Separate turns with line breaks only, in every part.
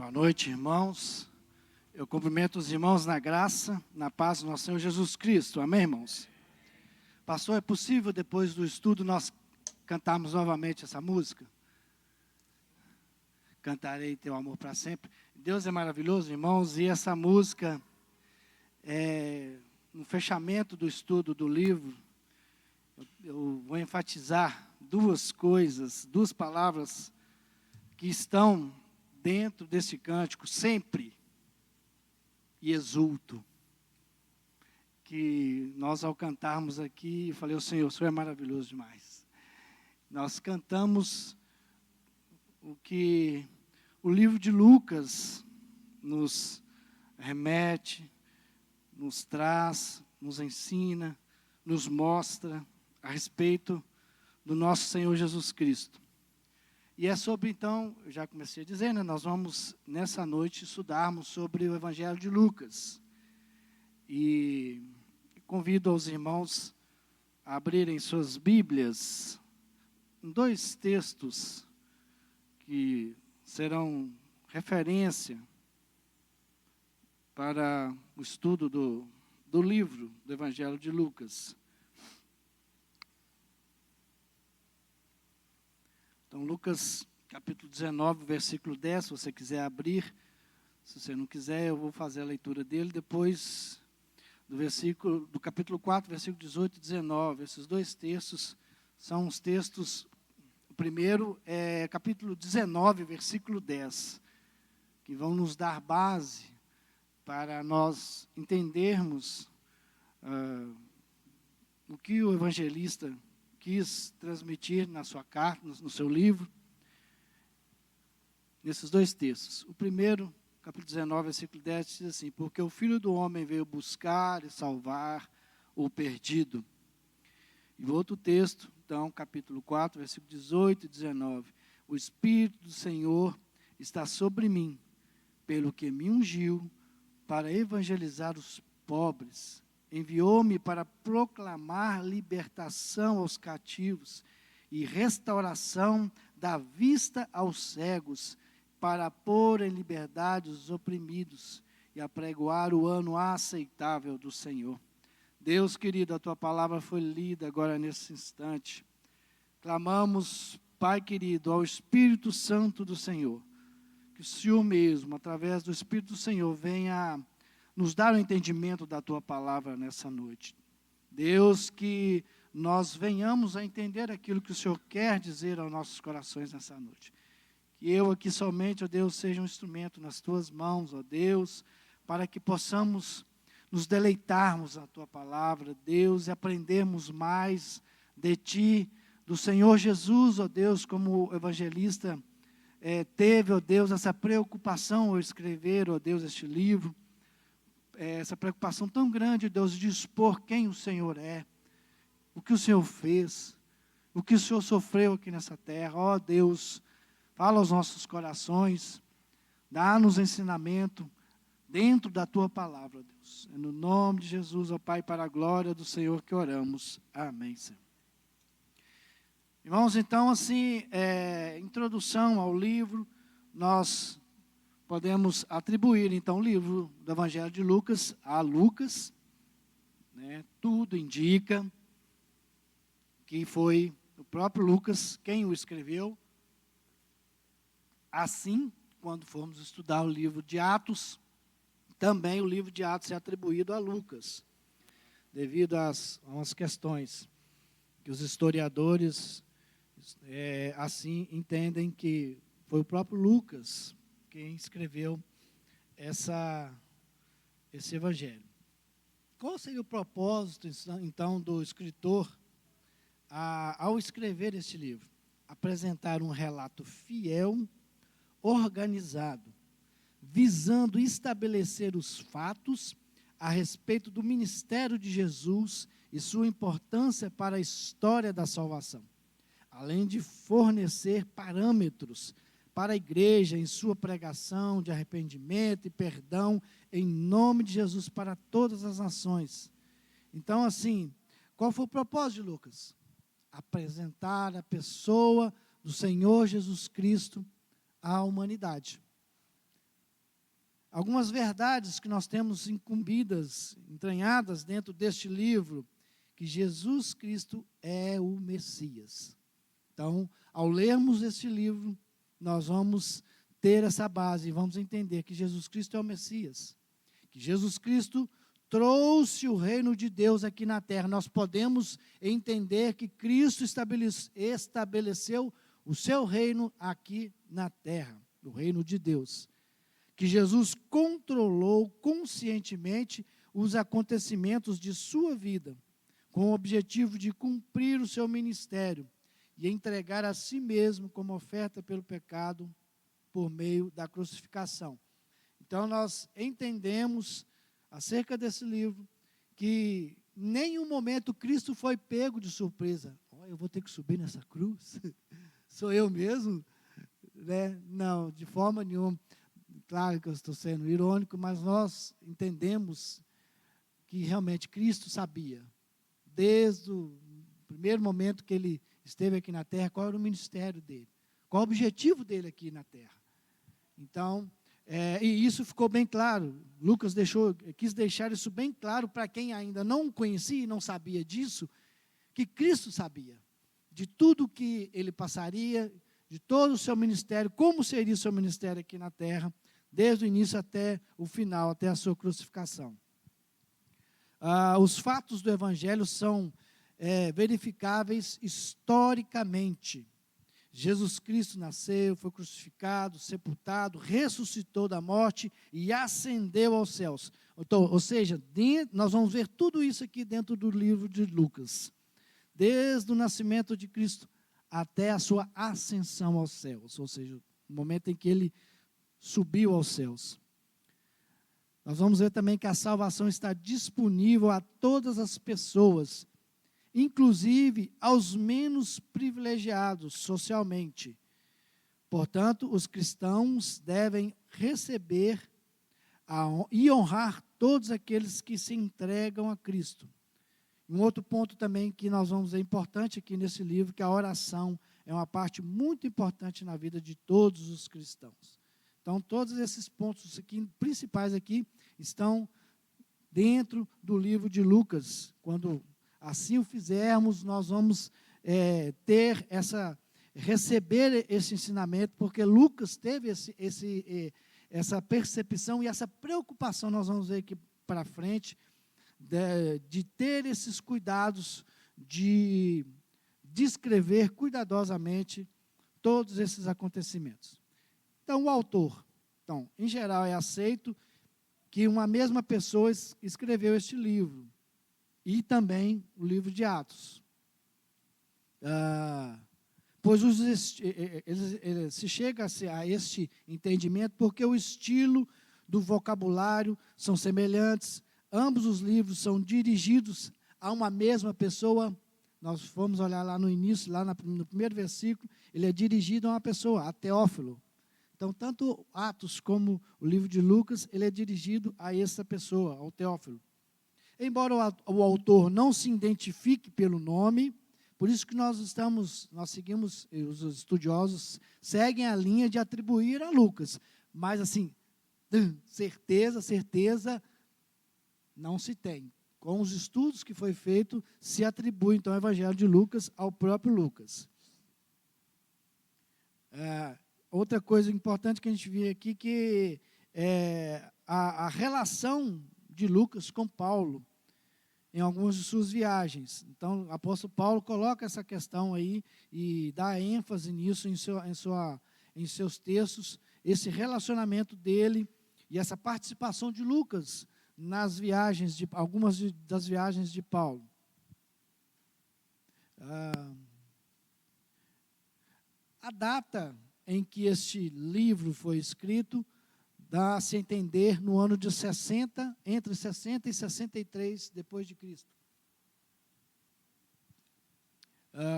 Boa noite, irmãos. Eu cumprimento os irmãos na graça, na paz do nosso Senhor Jesus Cristo. Amém, irmãos? Pastor, é possível depois do estudo nós cantarmos novamente essa música? Cantarei teu amor para sempre. Deus é maravilhoso, irmãos, e essa música, no fechamento do estudo do livro, eu vou enfatizar duas coisas, duas palavras que estão dentro desse cântico, sempre, e exulto. Que nós ao cantarmos aqui, eu falei, o Senhor é maravilhoso demais. Nós cantamos o que o livro de Lucas nos remete, nos traz, nos ensina, nos mostra a respeito do nosso Senhor Jesus Cristo. E é sobre, então, eu já comecei a dizer, nós vamos, nessa noite, estudarmos sobre o Evangelho de Lucas. E convido aos irmãos a abrirem suas Bíblias em dois textos que serão referência para o estudo do livro do Evangelho de Lucas. Então, Lucas, capítulo 19, versículo 10, se você quiser abrir. Se você não quiser, eu vou fazer a leitura dele. Depois, do capítulo 4, versículo 18 e 19. Esses dois textos são os textos. O primeiro é capítulo 19, versículo 10, que vão nos dar base para nós entendermos o que o evangelista quis transmitir na sua carta, no seu livro, nesses dois textos. O primeiro, capítulo 19, versículo 10, diz assim: porque o Filho do Homem veio buscar e salvar o perdido. E o outro texto, então, capítulo 4, versículo 18 e 19. O Espírito do Senhor está sobre mim, pelo que me ungiu para evangelizar os pobres. Enviou-me para proclamar libertação aos cativos e restauração da vista aos cegos, para pôr em liberdade os oprimidos e apregoar o ano aceitável do Senhor. Deus querido, a tua palavra foi lida agora nesse instante. Clamamos, Pai querido, ao Espírito Santo do Senhor, que o Senhor mesmo, através do Espírito do Senhor, venha nos dar o entendimento da tua palavra nessa noite. Deus, que nós venhamos a entender aquilo que o Senhor quer dizer aos nossos corações nessa noite. Que eu aqui somente, ó Deus, seja um instrumento nas tuas mãos, ó Deus, para que possamos nos deleitarmos na tua palavra, Deus, e aprendermos mais de ti, do Senhor Jesus, ó Deus, como o evangelista teve, ó Deus, essa preocupação ao escrever, ó Deus, este livro. Essa preocupação tão grande, Deus, de expor quem o Senhor é, o que o Senhor fez, o que o Senhor sofreu aqui nessa terra. Ó Deus, fala aos nossos corações, dá-nos ensinamento dentro da tua palavra, Deus. É no nome de Jesus, ó Pai, para a glória do Senhor que oramos. Amém, Senhor. Irmãos, então, assim, introdução ao livro, nós podemos atribuir, então, o livro do Evangelho de Lucas a Lucas, né? Tudo indica que foi o próprio Lucas quem o escreveu. Assim, quando formos estudar o livro de Atos, também o livro de Atos é atribuído a Lucas, devido a umas questões que os historiadores assim entendem que foi o próprio Lucas quem escreveu esse evangelho. Qual seria o propósito, então, do escritor ao escrever este livro? Apresentar um relato fiel, organizado, visando estabelecer os fatos a respeito do ministério de Jesus e sua importância para a história da salvação, além de fornecer parâmetros para a igreja em sua pregação de arrependimento e perdão em nome de Jesus para todas as nações. Então, assim, qual foi o propósito de Lucas? Apresentar a pessoa do Senhor Jesus Cristo à humanidade. algumas verdades que nós temos incumbidas, entranhadas dentro deste livro, que Jesus Cristo é o Messias. Então, ao lermos este livro, nós vamos ter essa base, e vamos entender que Jesus Cristo é o Messias, que Jesus Cristo trouxe o reino de Deus aqui na terra. Nós podemos entender que Cristo estabeleceu o seu reino aqui na terra, o reino de Deus. Que Jesus controlou conscientemente os acontecimentos de sua vida, com o objetivo de cumprir o seu ministério e entregar a si mesmo como oferta pelo pecado por meio da crucificação. Então, nós entendemos, acerca desse livro, que em nenhum momento Cristo foi pego de surpresa. Oh, eu vou ter que subir nessa cruz? Sou eu mesmo? Né? Não, de forma nenhuma. Claro que eu estou sendo irônico, mas nós entendemos que realmente Cristo sabia, desde o primeiro momento que ele esteve aqui na terra, qual era o ministério dele, qual o objetivo dele aqui na terra. Então, e isso ficou bem claro. Lucas quis deixar isso bem claro para quem ainda não conhecia e não sabia disso, que Cristo sabia de tudo que ele passaria, de todo o seu ministério, como seria o seu ministério aqui na terra, desde o início até o final, até a sua crucificação. Os fatos do Evangelho são verificáveis historicamente. Jesus Cristo nasceu, foi crucificado, sepultado, ressuscitou da morte e ascendeu aos céus. Então, ou seja, nós vamos ver tudo isso aqui dentro do livro de Lucas. Desde o nascimento de Cristo até a sua ascensão aos céus, ou seja, o momento em que ele subiu aos céus. Nós vamos ver também que a salvação está disponível a todas as pessoas, inclusive aos menos privilegiados socialmente. Portanto, os cristãos devem receber e honrar todos aqueles que se entregam a Cristo. Um outro ponto também que nós vamos ver importante aqui nesse livro, que a oração é uma parte muito importante na vida de todos os cristãos. Então, todos esses pontos aqui, principais aqui, estão dentro do livro de Lucas. Quando assim o fizermos, nós vamos receber esse ensinamento, porque Lucas teve essa percepção e essa preocupação, nós vamos ver aqui para frente, de ter esses cuidados, de descrever cuidadosamente todos esses acontecimentos. Então, o autor, em geral, é aceito que uma mesma pessoa escreveu este livro, e também o livro de Atos. Pois se chega a este entendimento porque o estilo do vocabulário são semelhantes, ambos os livros são dirigidos a uma mesma pessoa. Nós vamos olhar lá no início, lá no primeiro versículo, ele é dirigido a uma pessoa, a Teófilo. Então, tanto Atos como o livro de Lucas, ele é dirigido a essa pessoa, ao Teófilo. Embora o autor não se identifique pelo nome, por isso que nós seguimos, os estudiosos seguem a linha de atribuir a Lucas. Mas assim, certeza não se tem. Com os estudos que foi feito, se atribui então o Evangelho de Lucas ao próprio Lucas. Outra coisa importante que a gente vê aqui, que a relação de Lucas com Paulo, em algumas de suas viagens. Então, o apóstolo Paulo coloca essa questão aí e dá ênfase nisso em seus textos, esse relacionamento dele e essa participação de Lucas nas viagens, algumas das viagens de Paulo. A data em que este livro foi escrito dá-se a entender no ano de 60, entre 60 e 63 depois de Cristo.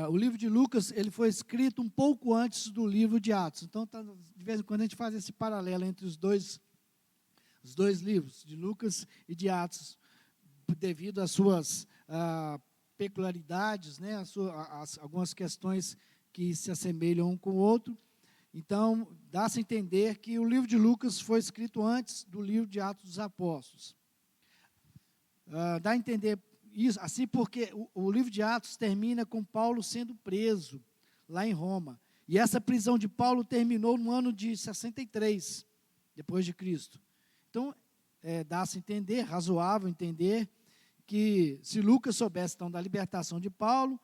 O livro de Lucas, ele foi escrito um pouco antes do livro de Atos. Então, de vez em quando a gente faz esse paralelo entre os dois livros, de Lucas e de Atos, devido às suas peculiaridades, né, algumas questões que se assemelham um com o outro. Então, dá-se a entender que o livro de Lucas foi escrito antes do livro de Atos dos Apóstolos. Dá a entender isso, assim porque o livro de Atos termina com Paulo sendo preso lá em Roma. E essa prisão de Paulo terminou no ano de 63, depois de Cristo. Então, dá-se a entender, razoável entender, que se Lucas soubesse então da libertação de Paulo,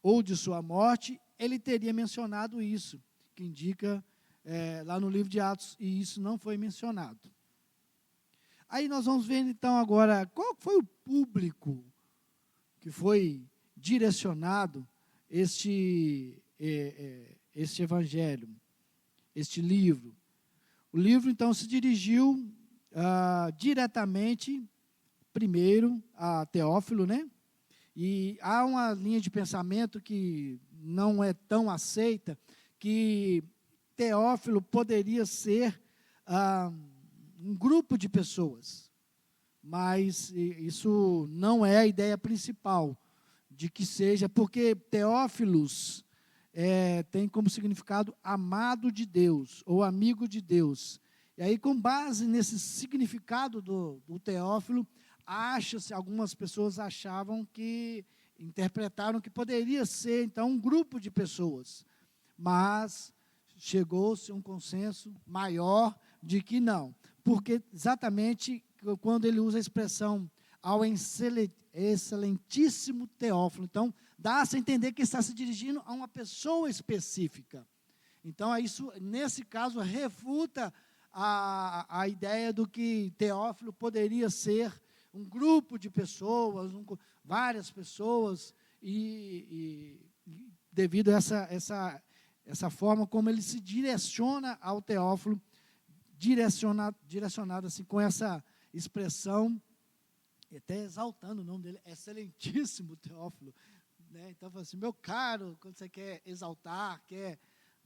ou de sua morte, ele teria mencionado isso, que indica lá no livro de Atos, e isso não foi mencionado. Aí nós vamos ver então agora, qual foi o público que foi direcionado este evangelho, este livro. O livro então se dirigiu diretamente, primeiro, a Teófilo, né? E há uma linha de pensamento que não é tão aceita, que Teófilo poderia ser um grupo de pessoas, mas isso não é a ideia principal de que seja, porque Teófilos tem como significado amado de Deus, ou amigo de Deus. E aí, com base nesse significado do Teófilo, algumas pessoas achavam que, interpretaram que poderia ser, então, um grupo de pessoas, mas chegou-se a um consenso maior de que não, porque exatamente quando ele usa a expressão ao excelentíssimo Teófilo, então, dá-se a entender que está se dirigindo a uma pessoa específica. Então, isso, nesse caso, refuta a ideia do que Teófilo poderia ser um grupo de pessoas, várias pessoas, e devido a essa forma como ele se direciona ao Teófilo, direcionado assim, com essa expressão, até exaltando o nome dele, excelentíssimo Teófilo, né? Então, assim, meu caro, quando você quer exaltar, quer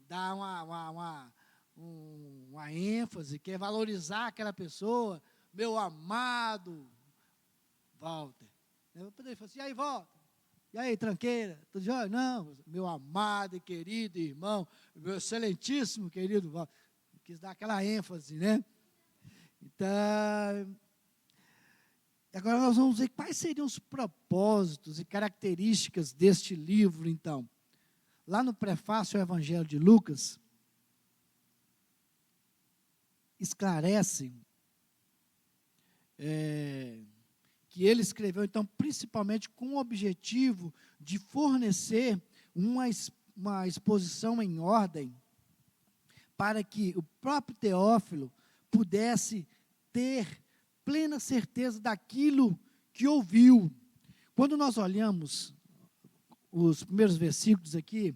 dar uma ênfase, quer valorizar aquela pessoa, meu amado Walter. Eu poderia falar assim, e aí, Walter? E aí, tranqueira? Tudo jóia? Não, meu amado e querido irmão, meu excelentíssimo querido Walter. Quis dar aquela ênfase, né? Então, agora nós vamos ver quais seriam os propósitos e características deste livro, então. Lá no prefácio ao Evangelho de Lucas, esclarece que ele escreveu, então, principalmente com o objetivo de fornecer uma exposição em ordem, para que o próprio Teófilo pudesse ter plena certeza daquilo que ouviu. Quando nós olhamos os primeiros versículos aqui,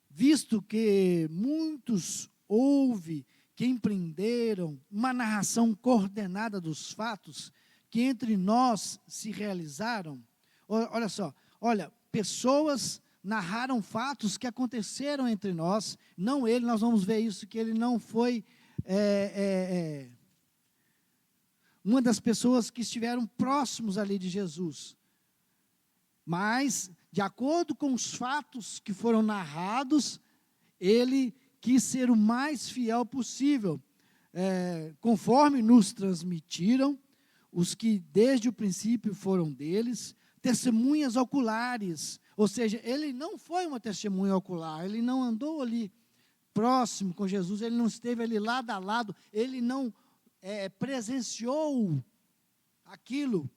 visto que muitos houve que empreenderam uma narração coordenada dos fatos que entre nós se realizaram, olha só, pessoas narraram fatos que aconteceram entre nós, não ele, nós vamos ver isso, que ele não foi uma das pessoas que estiveram próximos ali de Jesus, mas, de acordo com os fatos que foram narrados, ele quis ser o mais fiel possível, conforme nos transmitiram os que desde o princípio foram deles, testemunhas oculares, ou seja, ele não foi uma testemunha ocular, ele não andou ali próximo com Jesus, ele não esteve ali lado a lado, ele não presenciou aquilo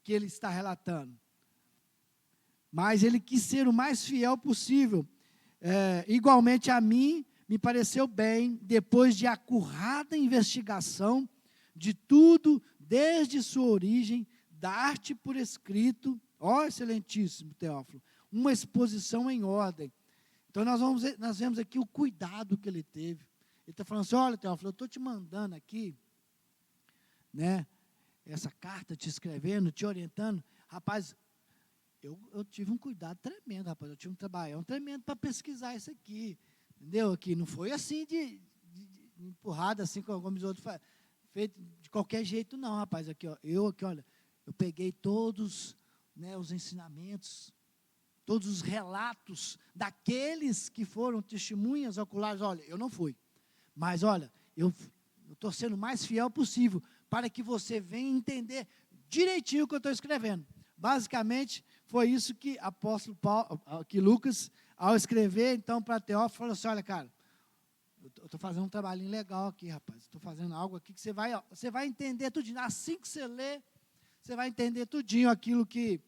que ele está relatando, mas ele quis ser o mais fiel possível. Igualmente a mim, me pareceu bem, depois de acurrada investigação de tudo, desde sua origem, dar-te por escrito, ó excelentíssimo Teófilo, uma exposição em ordem. Então nós vemos aqui o cuidado que ele teve. Ele está falando assim, olha Teófilo, eu estou te mandando aqui, né, essa carta, te escrevendo, te orientando. Rapaz, eu tive um cuidado tremendo, rapaz, eu tive um trabalhão tremendo para pesquisar isso aqui, entendeu? Aqui não foi assim de empurrada, assim como os outros feito de qualquer jeito, não, rapaz. Aqui, olha, eu peguei todos, né, os ensinamentos
todos os relatos daqueles que foram testemunhas oculares. Olha, eu não fui, mas olha, eu estou sendo o mais fiel possível para que você venha entender direitinho o que eu estou escrevendo. Basicamente, foi isso que apóstolo Paulo, que Lucas, ao escrever, então, para Teófilo, falou assim: olha, cara, eu estou fazendo um trabalhinho legal aqui, rapaz. Estou fazendo algo aqui que você vai entender tudinho. Assim que você lê, você vai entender tudinho aquilo que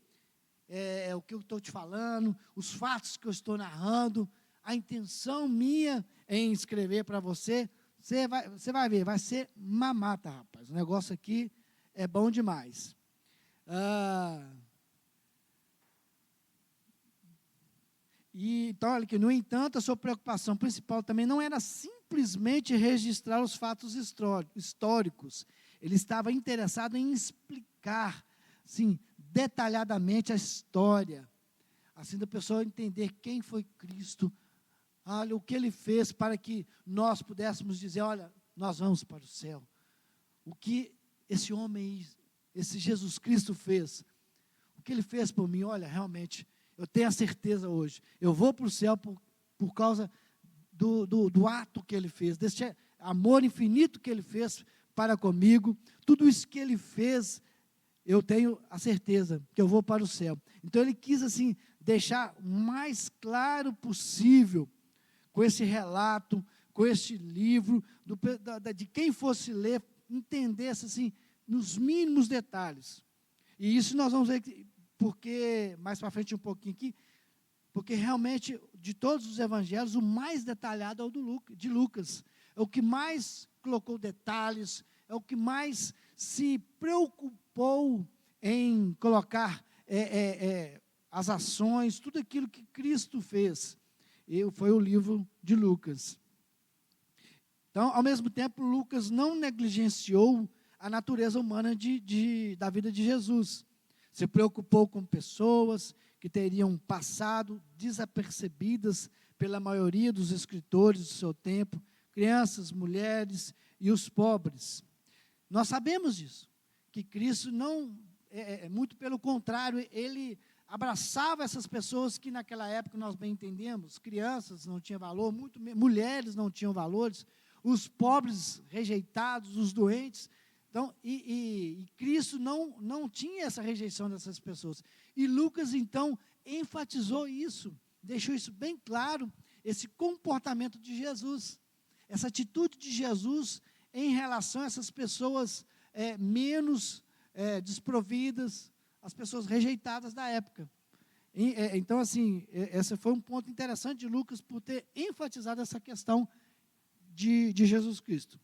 o que eu estou te falando, os fatos que eu estou narrando, a intenção minha em escrever para você. Você vai ver, vai ser mamata, rapaz. O negócio aqui é bom demais. Então, olha que, no entanto, a sua preocupação principal também não era simplesmente registrar os fatos históricos. Ele estava interessado em explicar, sim, detalhadamente a história, assim da pessoa entender quem foi Cristo, olha, o que Ele fez para que nós pudéssemos dizer, olha, nós vamos para o céu. O que esse homem, esse Jesus Cristo fez, o que Ele fez por mim, olha, realmente, eu tenho a certeza hoje, eu vou para o céu por causa do ato que Ele fez, desse amor infinito que Ele fez para comigo, tudo isso que Ele fez, eu tenho a certeza que eu vou para o céu. Então Ele quis assim, deixar o mais claro possível, com esse relato, com este livro, de quem fosse ler, entendesse assim, nos mínimos detalhes. E isso nós vamos ver, porque, mais para frente um pouquinho aqui, porque realmente, de todos os evangelhos, o mais detalhado é o de Lucas. É o que mais colocou detalhes, é o que mais se preocupou em colocar as ações, tudo aquilo que Cristo fez. Foi o livro de Lucas. Então, ao mesmo tempo, Lucas não negligenciou a natureza humana da vida de Jesus. Se preocupou com pessoas que teriam passado desapercebidas pela maioria dos escritores do seu tempo, crianças, mulheres e os pobres. Nós sabemos disso, que Cristo não, muito pelo contrário, Ele abraçava essas pessoas que naquela época nós bem entendemos, crianças não tinham valor, mulheres não tinham valores, os pobres rejeitados, os doentes. Então, e Cristo não tinha essa rejeição dessas pessoas. E Lucas, então, enfatizou isso, deixou isso bem claro, esse comportamento de Jesus, essa atitude de Jesus em relação a essas pessoas menos desprovidas, as pessoas rejeitadas da época. Então, assim, esse foi um ponto interessante de Lucas, por ter enfatizado essa questão de Jesus Cristo.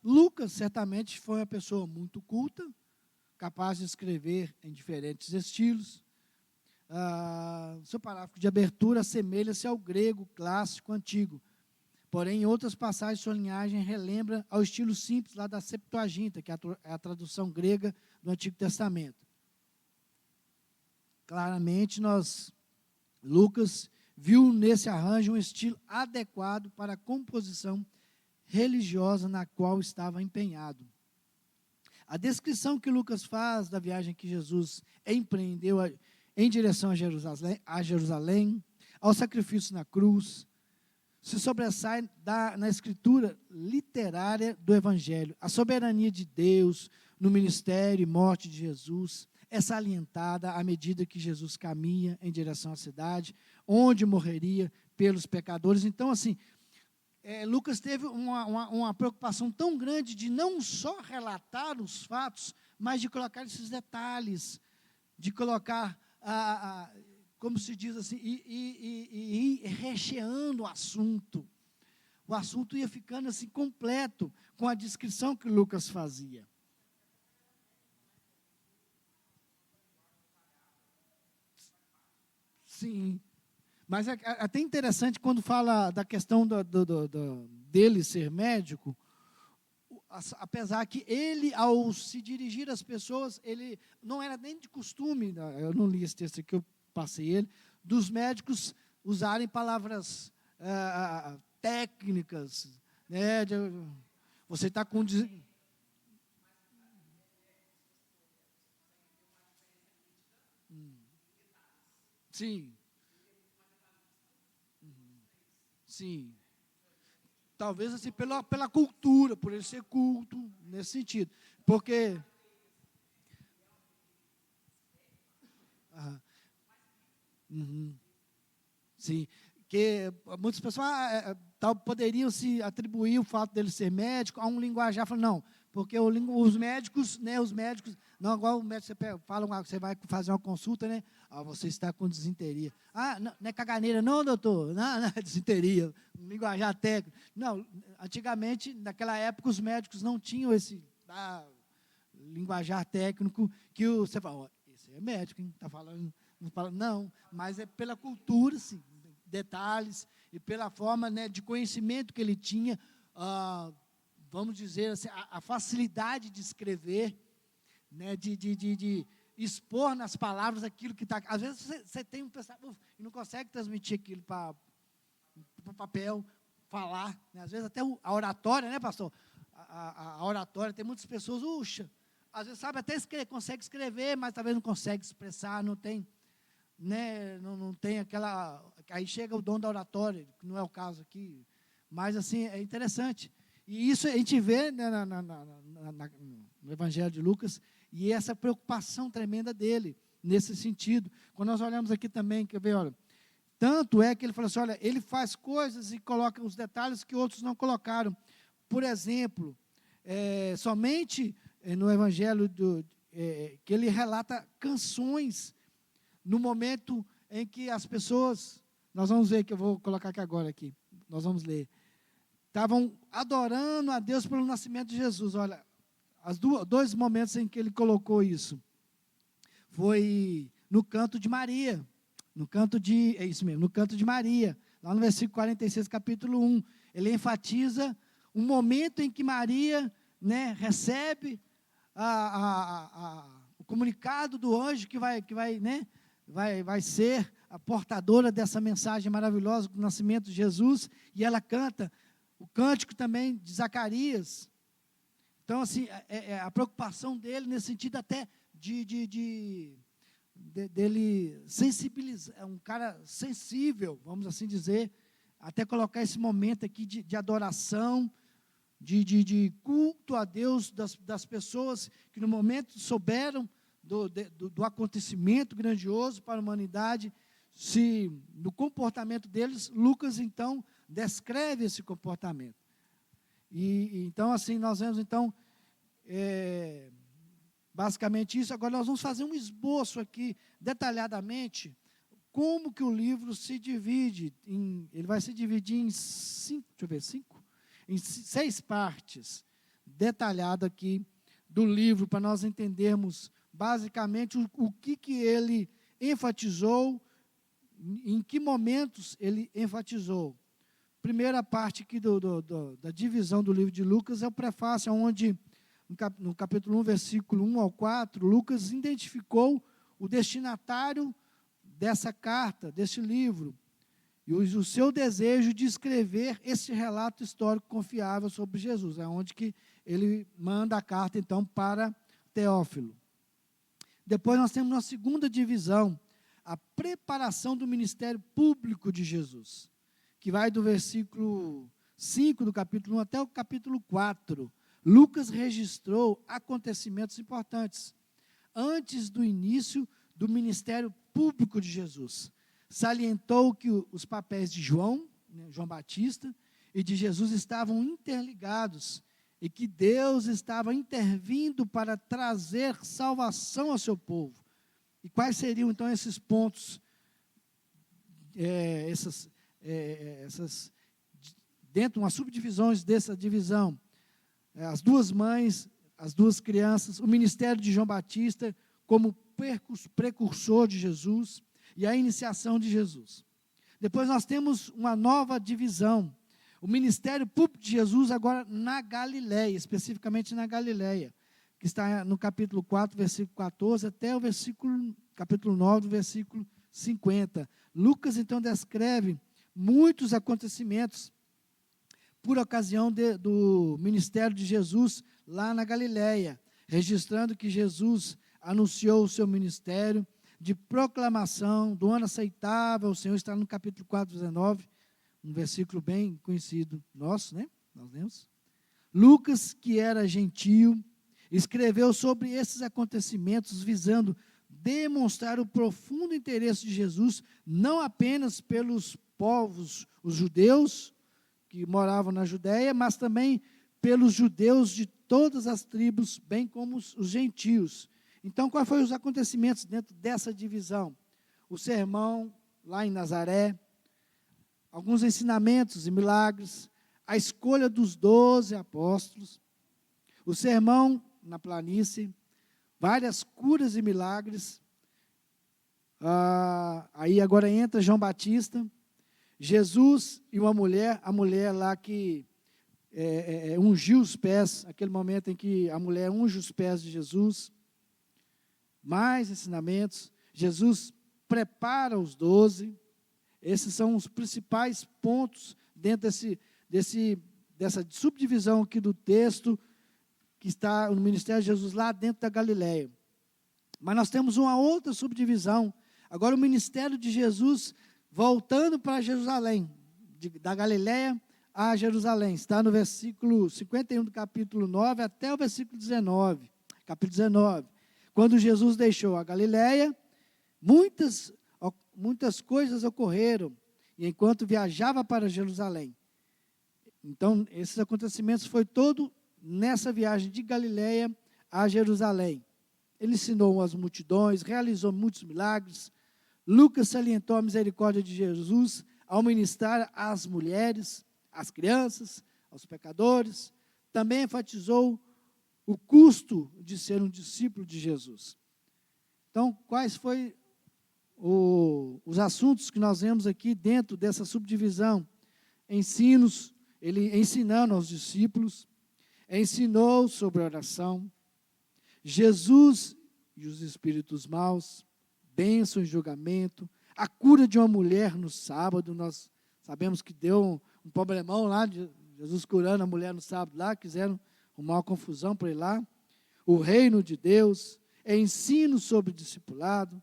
Lucas certamente foi uma pessoa muito culta, capaz de escrever em diferentes estilos. Seu parágrafo de abertura assemelha-se ao grego clássico antigo, porém em outras passagens sua linhagem relembra ao estilo simples lá da Septuaginta, que é a tradução grega do Antigo Testamento. Claramente Lucas viu nesse arranjo um estilo adequado para a composição religiosa na qual estava empenhado. A descrição que Lucas faz da viagem que Jesus empreendeu em direção a Jerusalém, ao sacrifício na cruz, se sobressai na escritura literária do Evangelho. A soberania de Deus no ministério e morte de Jesus é salientada à medida que Jesus caminha em direção à cidade, onde morreria pelos pecadores. Então, assim, Lucas teve uma preocupação tão grande de não só relatar os fatos, mas de colocar esses detalhes, de colocar, como se diz assim, ir recheando o assunto. O assunto ia ficando assim completo com a descrição que Lucas fazia. Sim. Mas é até interessante quando fala da questão dele ser médico, apesar que ele, ao se dirigir às pessoas, ele não era nem de costume, eu não li esse texto aqui, eu passei ele, dos médicos usarem palavras técnicas, né, você está com... Sim. Sim. Talvez assim, pela cultura, por ele ser culto, nesse sentido. Porque. Uhum. Sim. Que muitas pessoas poderiam se atribuir o fato dele ser médico a um linguajar, falando, não, porque os médicos, não, igual o médico, você vai fazer uma consulta, né? Você está com desinteria. Não, não é caganeira, não, doutor, não é desinteria, um linguajar técnico. Não, antigamente, naquela época, os médicos não tinham esse linguajar técnico que você fala, esse é médico, hein? Está falando, não, mas é pela cultura, sim, detalhes, e pela forma, né, de conhecimento que ele tinha, vamos dizer assim, a facilidade de escrever, né, de expor nas palavras aquilo que está. Às vezes você tem um pensamento e não consegue transmitir aquilo para o papel, falar, né? Às vezes até a oratória, né, pastor? A oratória, tem muitas pessoas, às vezes sabe até consegue escrever, mas talvez não consegue expressar, não tem, né, não tem aquela. Aí chega o dom da oratória, que não é o caso aqui, mas assim, é interessante. E isso a gente vê, né, no Evangelho de Lucas, e essa preocupação tremenda dele, nesse sentido. Quando nós olhamos aqui também, quer ver, olha, tanto é que ele fala assim, olha, ele faz coisas e coloca os detalhes que outros não colocaram. Por exemplo, somente no Evangelho que ele relata canções, no momento em que as pessoas, nós vamos ver, que eu vou colocar aqui, nós vamos ler, estavam adorando a Deus pelo nascimento de Jesus. Olha, dois momentos em que ele colocou isso, foi no canto de Maria, no canto de Maria, lá no versículo 46, capítulo 1, ele enfatiza um momento em que Maria, né, recebe o comunicado do anjo que vai ser a portadora dessa mensagem maravilhosa do nascimento de Jesus, e ela canta o cântico também de Zacarias. Então, assim, a preocupação dele nesse sentido até dele sensibilizar, é um cara sensível, vamos assim dizer, até colocar esse momento aqui de adoração, de culto a Deus das pessoas que no momento souberam do acontecimento grandioso para a humanidade, no comportamento deles, Lucas, então, descreve esse comportamento. E então, assim, nós vemos, então, basicamente isso. Agora nós vamos fazer um esboço aqui, detalhadamente, como que o livro se divide. Ele vai se dividir em 6 partes, detalhado aqui do livro, para nós entendermos basicamente o que ele enfatizou, em que momentos ele enfatizou. Primeira parte aqui da divisão do livro de Lucas é o prefácio, onde, no capítulo 1, versículo 1 ao 4, Lucas identificou o destinatário dessa carta, desse livro, e o seu desejo de escrever esse relato histórico confiável sobre Jesus. É onde que ele manda a carta, então, para Teófilo. Depois nós temos uma segunda divisão, a preparação do ministério público de Jesus, que vai do versículo 5 do capítulo 1 até o capítulo 4. Lucas registrou acontecimentos importantes antes do início do ministério público de Jesus. Salientou que os papéis de João Batista, e de Jesus estavam interligados, e que Deus estava intervindo para trazer salvação ao seu povo. E quais seriam, então, esses pontos, dentro de umas subdivisões dessa divisão? As duas mães, as duas crianças, o ministério de João Batista como precursor de Jesus, e a iniciação de Jesus. Depois nós temos uma nova divisão, o ministério público de Jesus agora na Galileia, especificamente na Galileia, que está no capítulo 4, versículo 14, até o capítulo 9, versículo 50. Lucas, então, descreve muitos acontecimentos por ocasião do ministério de Jesus lá na Galileia, registrando que Jesus anunciou o seu ministério, de proclamação do ano aceitável. O Senhor está no capítulo 4, 19, um versículo bem conhecido nosso, né? Nós lemos. Lucas, que era gentio, escreveu sobre esses acontecimentos visando demonstrar o profundo interesse de Jesus, não apenas pelos povos, os judeus que moravam na Judéia, mas também pelos judeus de todas as tribos, bem como os gentios. Então, quais foram os acontecimentos dentro dessa divisão? O sermão lá em Nazaré, alguns ensinamentos e milagres, a escolha dos 12 apóstolos, o sermão na planície, várias curas e milagres. Aí agora entra João Batista, Jesus e uma mulher, a mulher lá que ungiu os pés, aquele momento em que a mulher unge os pés de Jesus. Mais ensinamentos. Jesus prepara os 12. Esses são os principais pontos dentro dessa subdivisão aqui do texto, que está no ministério de Jesus lá dentro da Galileia. Mas nós temos uma outra subdivisão. Agora o ministério de Jesus voltando para Jerusalém, da Galileia a Jerusalém. Está no versículo 51 do capítulo 9 até o versículo 19. Capítulo 19. Quando Jesus deixou a Galileia, muitas coisas ocorreram, e enquanto viajava para Jerusalém. Então, esses acontecimentos foi todo nessa viagem de Galileia a Jerusalém. Ele ensinou as multidões, realizou muitos milagres. Lucas salientou a misericórdia de Jesus ao ministrar às mulheres, às crianças, aos pecadores. Também enfatizou o custo de ser um discípulo de Jesus. Então, quais foram os assuntos que nós vemos aqui dentro dessa subdivisão? Ensinos, ele ensinando aos discípulos, ensinou sobre oração, Jesus e os espíritos maus, bênção e julgamento, a cura de uma mulher no sábado. Nós sabemos que deu um problemão lá, de Jesus curando a mulher no sábado lá, quiseram arrumar uma confusão para ir lá. O reino de Deus, ensino sobre discipulado,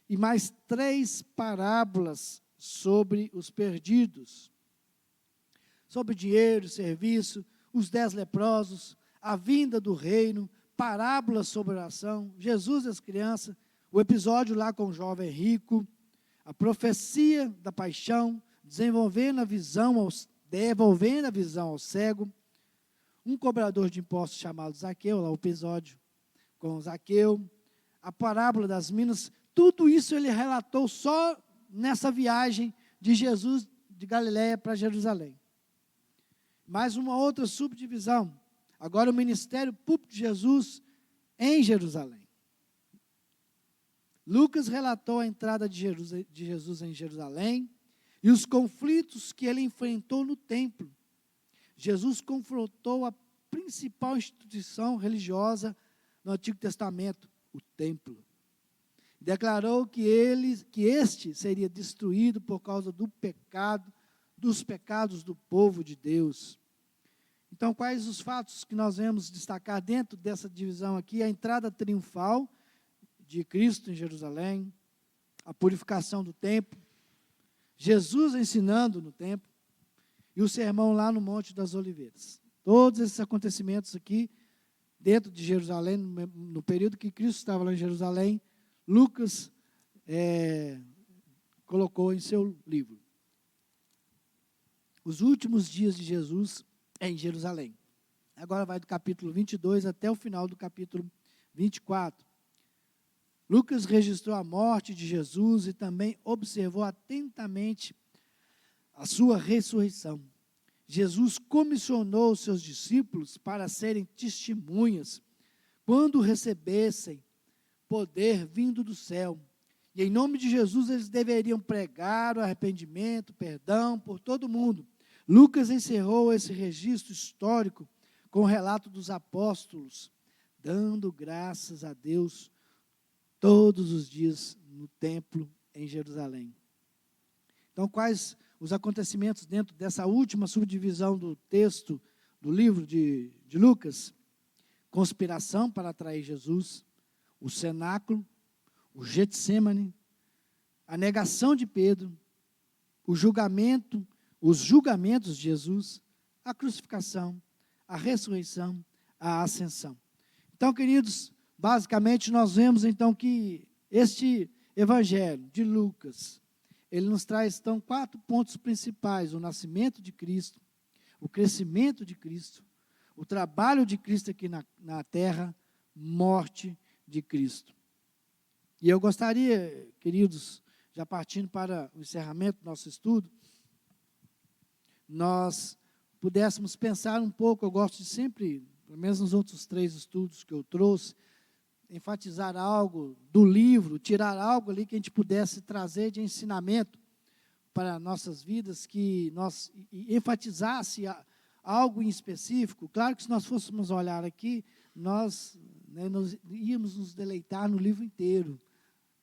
e mais 3 parábolas sobre os perdidos, sobre dinheiro, serviço, os 10 leprosos, a vinda do reino, parábolas sobre oração, Jesus e as crianças, o episódio lá com o jovem rico, a profecia da paixão, devolvendo a visão ao cego, um cobrador de impostos chamado Zaqueu, lá o episódio com Zaqueu, a parábola das minas. Tudo isso ele relatou só nessa viagem de Jesus de Galileia para Jerusalém. Mais uma outra subdivisão. Agora o ministério público de Jesus em Jerusalém. Lucas relatou a entrada de Jesus em Jerusalém e os conflitos que ele enfrentou no templo. Jesus confrontou a principal instituição religiosa no Antigo Testamento, o templo. Declarou que este seria destruído por causa dos pecados do povo de Deus. Então, quais os fatos que nós vamos destacar dentro dessa divisão aqui? A entrada triunfal de Cristo em Jerusalém, a purificação do templo, Jesus ensinando no templo, e o sermão lá no Monte das Oliveiras. Todos esses acontecimentos aqui, dentro de Jerusalém, no período que Cristo estava lá em Jerusalém, Lucas colocou em seu livro. Os últimos dias de Jesus em Jerusalém. Agora vai do capítulo 22 até o final do capítulo 24. Lucas registrou a morte de Jesus e também observou atentamente a sua ressurreição. Jesus comissionou os seus discípulos para serem testemunhas quando recebessem poder vindo do céu. E em nome de Jesus eles deveriam pregar o arrependimento, perdão por todo mundo. Lucas encerrou esse registro histórico com o relato dos apóstolos, dando graças a Deus todos os dias no templo em Jerusalém. Então, quais os acontecimentos dentro dessa última subdivisão do texto do livro de Lucas? Conspiração para atrair Jesus, o cenáculo, o Getsêmani, a negação de Pedro, o julgamento, os julgamentos de Jesus, a crucificação, a ressurreição, a ascensão. Então, queridos, basicamente nós vemos então que este evangelho de Lucas, ele nos traz então 4 pontos principais: o nascimento de Cristo, o crescimento de Cristo, o trabalho de Cristo aqui na terra, morte de Cristo. E eu gostaria, queridos, já partindo para o encerramento do nosso estudo, nós pudéssemos pensar um pouco. Eu gosto de sempre, pelo menos nos outros 3 estudos que eu trouxe, enfatizar algo do livro, tirar algo ali que a gente pudesse trazer de ensinamento para nossas vidas, que nós enfatizasse algo em específico. Claro que se nós fôssemos olhar aqui, nós íamos nos deleitar no livro inteiro,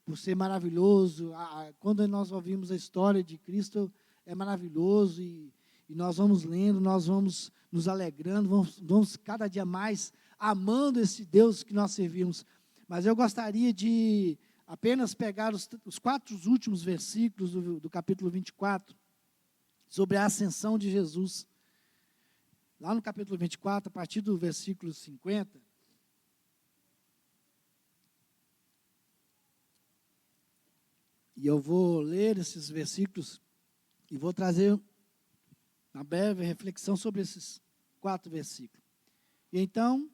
por ser maravilhoso. Quando nós ouvimos a história de Cristo, é maravilhoso, e nós vamos lendo, nós vamos nos alegrando, vamos cada dia mais amando esse Deus que nós servimos. Mas eu gostaria de apenas pegar os 4 últimos versículos do capítulo 24, sobre a ascensão de Jesus. Lá no capítulo 24, a partir do versículo 50, e eu vou ler esses versículos e vou trazer uma breve reflexão sobre esses 4 versículos. E então,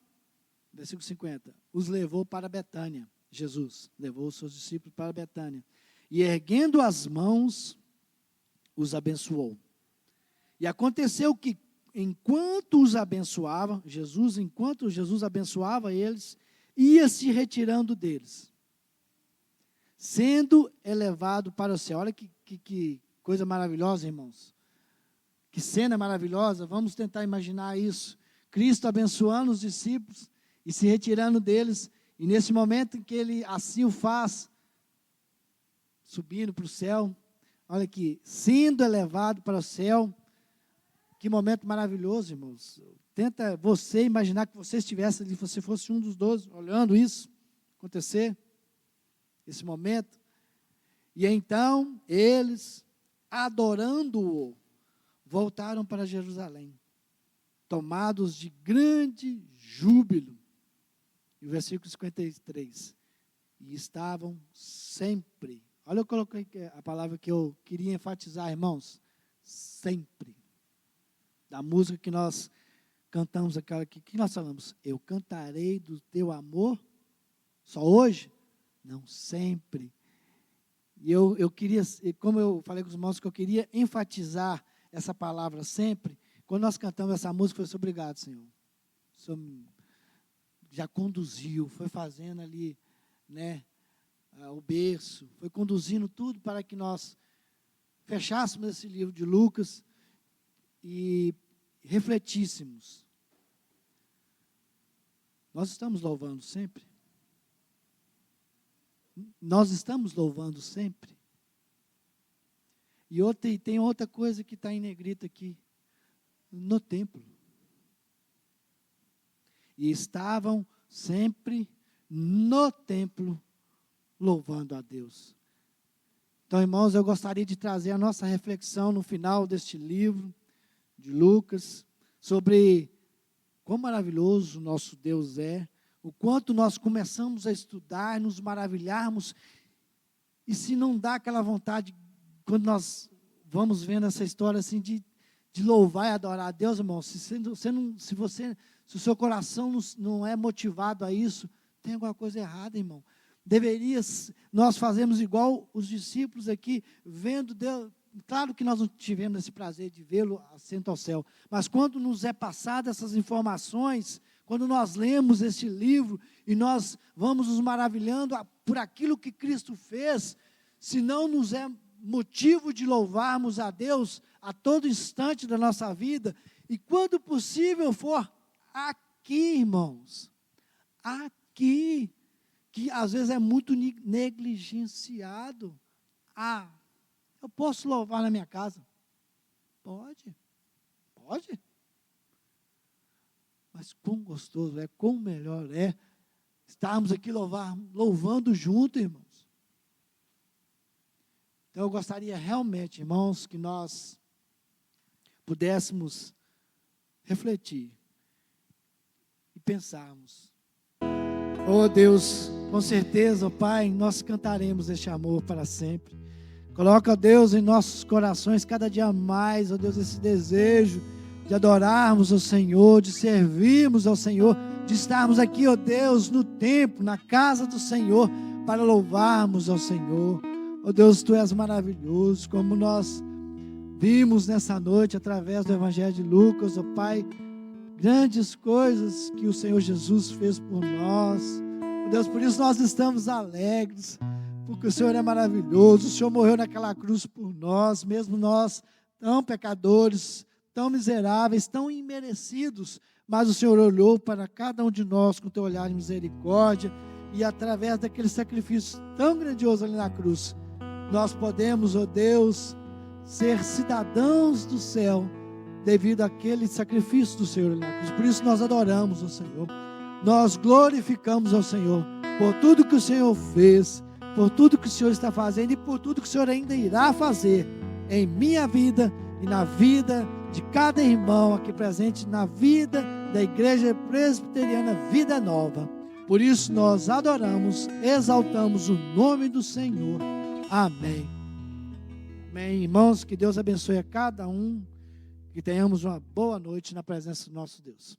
versículo 50, os levou para Betânia. Jesus levou os seus discípulos para Betânia. E erguendo as mãos, os abençoou. E aconteceu que, enquanto Jesus abençoava eles, ia se retirando deles, sendo elevado para o céu. Olha que coisa maravilhosa, irmãos. Que cena maravilhosa. Vamos tentar imaginar isso. Cristo abençoando os discípulos e se retirando deles. E nesse momento em que ele assim o faz, subindo para o céu, olha aqui, sendo elevado para o céu. Que momento maravilhoso, irmãos. Tenta você imaginar que você estivesse ali, você fosse um dos 12, olhando isso acontecer, esse momento. E então, eles, adorando-o, voltaram para Jerusalém, tomados de grande júbilo. E o versículo 53, e estavam sempre, olha, eu coloquei a palavra que eu queria enfatizar, irmãos, sempre. Da música que nós cantamos, aquela que nós falamos, eu cantarei do teu amor, só hoje? Não, sempre. E eu queria, como eu falei com os irmãos, que eu queria enfatizar essa palavra sempre. Quando nós cantamos essa música, foi assim: obrigado, Senhor. O Senhor já conduziu, foi fazendo ali, né, o berço, foi conduzindo tudo para que nós fechássemos esse livro de Lucas e refletíssemos. Nós estamos louvando sempre? Nós estamos louvando sempre? E tem outra coisa que está em negrito aqui, no templo. E estavam sempre no templo, louvando a Deus. Então, irmãos, eu gostaria de trazer a nossa reflexão no final deste livro de Lucas, sobre quão maravilhoso o nosso Deus é, o quanto nós começamos a estudar, nos maravilharmos, e se não dá aquela vontade, quando nós vamos vendo essa história assim, de louvar e adorar a Deus, irmão, se o seu coração não é motivado a isso, tem alguma coisa errada, irmão. Nós fazemos igual os discípulos aqui, vendo Deus. Claro que nós não tivemos esse prazer de vê-lo assento ao céu, mas quando nos é passado essas informações, quando nós lemos este livro e nós vamos nos maravilhando por aquilo que Cristo fez, se não nos é motivo de louvarmos a Deus a todo instante da nossa vida, e quando possível for aqui, irmãos, aqui, que às vezes é muito negligenciado. Eu posso louvar na minha casa? Pode. Mas quão gostoso é, quão melhor é estarmos aqui louvando junto, irmãos. Então eu gostaria realmente, irmãos, que nós pudéssemos refletir e pensarmos. Oh Deus, com certeza, oh Pai, nós cantaremos este amor para sempre. Coloca, oh Deus, em nossos corações cada dia mais, oh Deus, esse desejo de adorarmos o Senhor, de servirmos ao Senhor, de estarmos aqui, oh Deus, no templo, na casa do Senhor, para louvarmos ao Senhor. Oh Deus, Tu és maravilhoso, como nós vimos nessa noite, através do Evangelho de Lucas, oh Pai, grandes coisas que o Senhor Jesus fez por nós. Oh Deus, por isso nós estamos alegres, porque o Senhor é maravilhoso. O Senhor morreu naquela cruz por nós, mesmo nós tão pecadores, tão miseráveis, tão imerecidos, mas o Senhor olhou para cada um de nós com Teu olhar de misericórdia, e através daquele sacrifício tão grandioso ali na cruz, nós podemos, oh Deus, ser cidadãos do céu, devido àquele sacrifício do Senhor na cruz. Por isso nós adoramos o Senhor, nós glorificamos ao Senhor, por tudo que o Senhor fez, por tudo que o Senhor está fazendo, e por tudo que o Senhor ainda irá fazer, em minha vida, e na vida de cada irmão aqui presente, na vida da Igreja Presbiteriana Vida Nova. Por isso nós adoramos, exaltamos o nome do Senhor. Amém. Amém, irmãos, que Deus abençoe a cada um, que tenhamos uma boa noite na presença do nosso Deus.